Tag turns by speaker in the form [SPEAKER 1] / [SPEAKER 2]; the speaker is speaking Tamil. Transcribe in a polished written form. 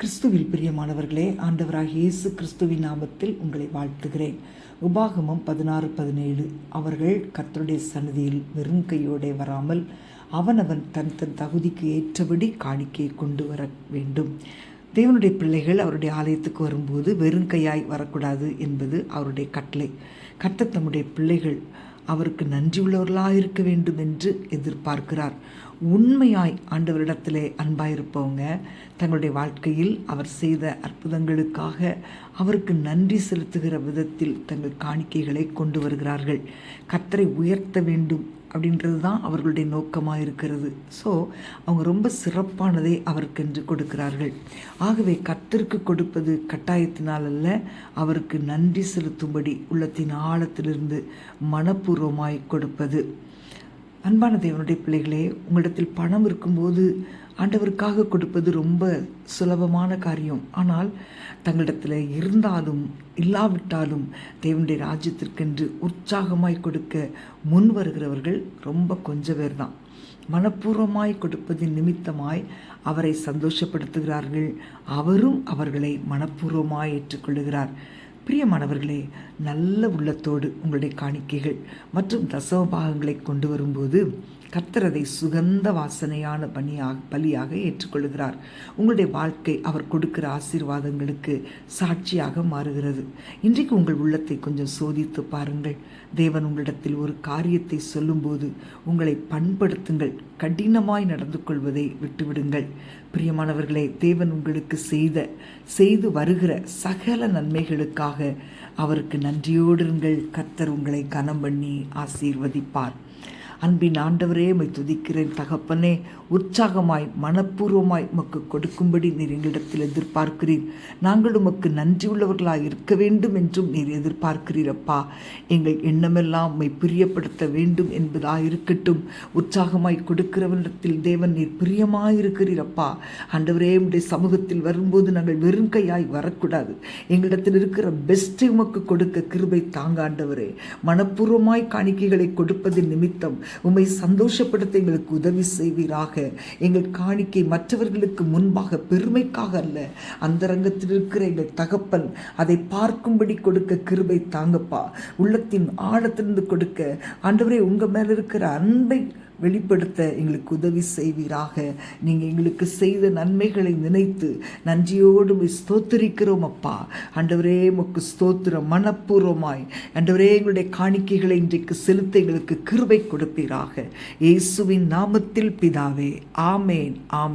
[SPEAKER 1] கிறிஸ்துவில் பிரியமானவர்களே, ஆண்டவராகிய இயேசு கிறிஸ்துவின் நாமத்தில் உங்களை வாழ்த்துகிறேன். உபாகமம் 16:17 அவர்கள் கர்த்தருடைய சந்நிதியில் வெறும் கையோடே வராமல் அவனவன் தன் தகுதிக்கு ஏற்றபடி காணிக்கையை கொண்டு வர வேண்டும். தேவனுடைய பிள்ளைகள் அவருடைய ஆலயத்துக்கு வரும்போது வெறும் கையாய் வரக்கூடாது என்பது அவருடைய கட்டளை. கர்த்தர் தம்முடைய பிள்ளைகள் அவருக்கு நன்றியுள்ளவர்களாக இருக்க வேண்டும் என்று எதிர்பார்க்கிறார். உண்மையாய் ஆண்டவரிடத்திலே அன்பாயிருப்பவங்க தங்களுடைய வாழ்க்கையில் அவர் செய்த அற்புதங்களுக்காக அவருக்கு நன்றி செலுத்துகிற விதத்தில் தங்கள் காணிக்கைகளை கொண்டு வருகிறார்கள். கர்த்தரை உயர்த்த வேண்டும் அப்படின்றது தான் அவர்களுடைய நோக்கமாக இருக்கிறது. ஸோ அவங்க ரொம்ப சிறப்பானதை அவருக்கென்று கொடுக்கிறார்கள். ஆகவே கர்த்தருக்கு கொடுப்பது கட்டாயத்தினால் அல்ல, அவருக்கு நன்றி செலுத்தும்படி உள்ளத்தின் ஆழத்திலிருந்து மனப்பூர்வமாய் கொடுப்பது. அன்பான தேவனுடைய பிள்ளைகளே, உங்களிடத்தில் பணம் இருக்கும்போது ஆண்டவருக்காக கொடுப்பது ரொம்ப சுலபமான காரியம். ஆனால் தங்களிடத்தில் இருந்தாலும் இல்லாவிட்டாலும் தேவனுடைய ராஜ்யத்திற்கென்று உற்சாகமாய் கொடுக்க முன் வருகிறவர்கள் ரொம்ப கொஞ்சம் பேர் தான். மனப்பூர்வமாய் கொடுப்பதின் நிமித்தமாய் அவரை சந்தோஷப்படுத்துகிறார்கள். அவரும் அவர்களை மனப்பூர்வமாய் ஏற்றுக்கொள்ளுகிறார். பிரியமானவர்களே, நல்ல உள்ளத்தோடு உங்களுடைய காணிக்கைகள் மற்றும் தசம பாகங்களை கொண்டு வரும்போது கர்த்தர் அதை சுகந்த வாசனையான பலியாக ஏற்றுக்கொள்கிறார். உங்களுடைய வாழ்க்கை அவர் கொடுக்கிற ஆசீர்வாதங்களுக்கு சாட்சியாக மாறுகிறது. இன்றைக்கு உங்கள் உள்ளத்தை கொஞ்சம் சோதித்து பாருங்கள். தேவன் உங்களிடத்தில் ஒரு காரியத்தை சொல்லும்போது உங்களை பண்படுத்துங்கள். கடினமாய் நடந்து கொள்வதை விட்டுவிடுங்கள். பிரியமானவர்களே, தேவன் உங்களுக்கு செய்து வருகிற சகல நன்மைகளுக்காக அவருக்கு நன்றியோடு இருங்கள். கர்த்தர் உங்களை கனம் பண்ணி ஆசீர்வதிப்பார். அன்பின் ஆண்டவரே, உம்மை துதிக்கிறேன் தகப்பனே. உற்சாகமாய் மனப்பூர்வமாய் உமக்கு கொடுக்கும்படி நீர் எங்களிடத்தில் எதிர்பார்க்கிறீர். நாங்கள் உமக்கு நன்றியுள்ளவர்களாய் இருக்க வேண்டும் என்றும் நீர் எதிர்பார்க்கிறீரப்பா. எங்கள் எண்ணமெல்லாம் உம்மை பிரியப்படுத்த வேண்டும் என்பதாக இருக்கட்டும். உற்சாகமாய் கொடுக்கிறவனிடத்தில் தேவன் நீர் பிரியமாயிருக்கிறீரப்பா. ஆண்டவரே, உம்முடைய சமூகத்தில் வரும்போது நாங்கள் வெறும் கையாய் வரக்கூடாது. எங்களிடத்தில் இருக்கிற பெஸ்ட்டை உமக்கு கொடுக்க கிருபை தாங்க ஆண்டவரே. மனப்பூர்வமாய் காணிக்கைகளை கொடுப்பதின் நிமித்தம் உம்மை சந்தோஷப்படுத்த எங்களுக்கு உதவி செய்வீராக. எங்கள் காணிக்கை மற்றவர்களுக்கு முன்பாக பெருமைக்காக அல்ல, அந்தரங்கத்தில் இருக்கிற எங்கள் தகப்பன் அதை பார்க்கும்படி கொடுக்க கிருபை தாங்கப்பா. உள்ளத்தின் ஆழத்திலிருந்து கொடுக்க ஆண்டவரே, உங்க மேல இருக்கிற அன்பை வெளிப்படுத்த எங்களுக்கு உதவி செய்வீராக. நீங்கள் எங்களுக்கு செய்த நன்மைகளை நினைத்து நன்றியோடு ஸ்தோத்திரிக்கிறோம் அப்பா. ஆண்டவரே, உமக்கு ஸ்தோத்திரம். மனப்பூர்வமாய் ஆண்டவரே, எங்களுடைய காணிக்கைகளை இன்றைக்கு செலுத்த எங்களுக்கு கிருபை கொடுப்பீராக. இயேசுவின் நாமத்தில் பிதாவே, ஆமேன்.